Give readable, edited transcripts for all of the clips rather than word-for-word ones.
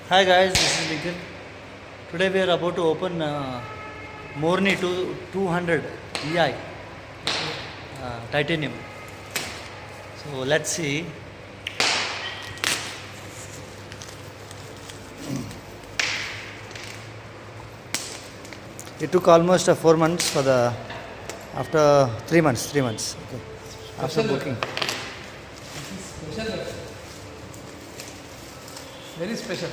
Hi guys, this is Lincoln. Today we are about to open Morini 200 EI titanium. So let's see. It took almost 4 months for the after 3 months. 3 months. Okay. After booking. Special. Very special.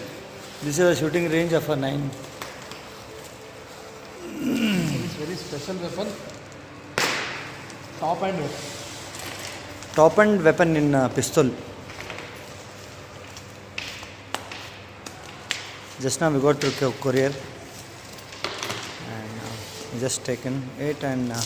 This is a shooting range of a 9. This very special weapon. Top and weapon. Top end weapon in pistol. Just now we got to courier and we just taken it and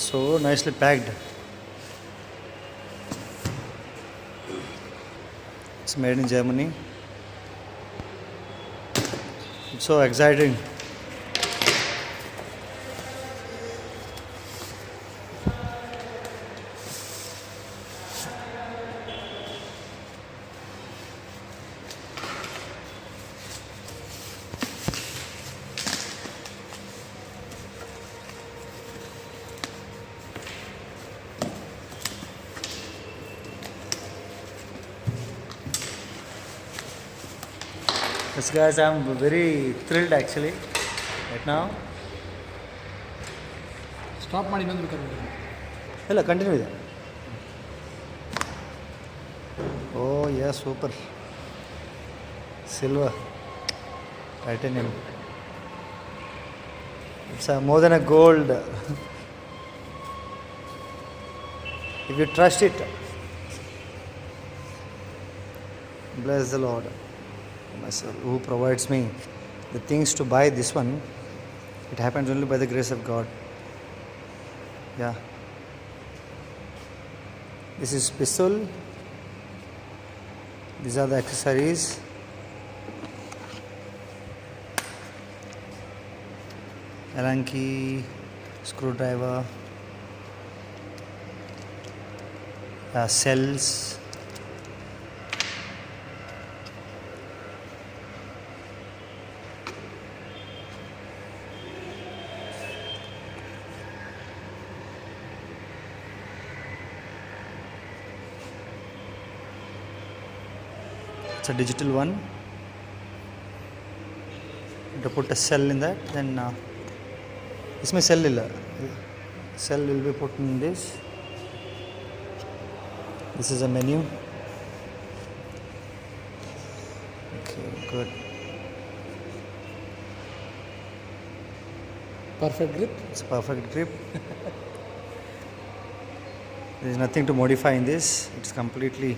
so nicely packed. It's made in Germany. It's so exciting. Yes, guys, I'm very thrilled actually right now. Stop ಮಾಡಿ ಇನ್ನೊಂದು ಬೇಕಾದ್ರೆ Hello, continue with it. Oh, yeah, super. Silver, titanium. It's more than a gold. If you trust it, bless the Lord, myself, who provides me the things to buy this one. It happens only by the grace of God. Yeah. This is pistol. These are the accessories. Allen key, screwdriver, cells. It's a digital one. To put a cell in that, then इसमें cell illa. Cell will be put in this. This is a menu. Okay, good. perfect grip. It's a perfect grip. There is nothing to modify in this. It's completely.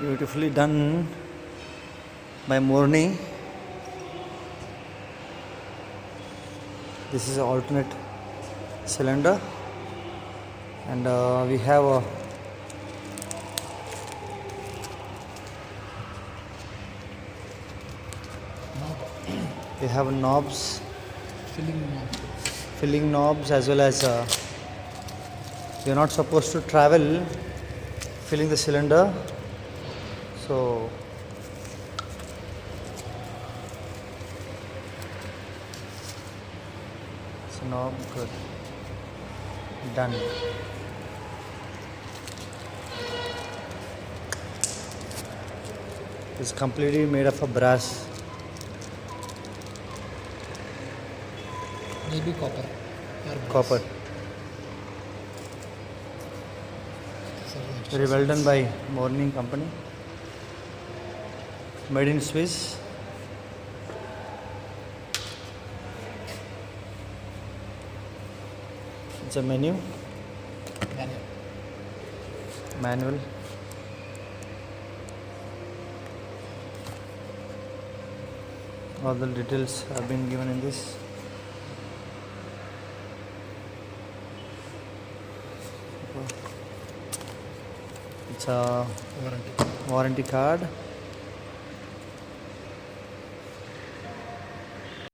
Beautifully done by Morini. This is an alternate cylinder, and we have a knobs, filling knobs, as well as you're not supposed to travel filling the cylinder. So knob, good, done. It's completely made of a brass. Maybe copper. Copper. Very well done by Morini company. Made in Swiss. It's a menu. Manual. All the details have been given in this. It's a Warranty. warranty card.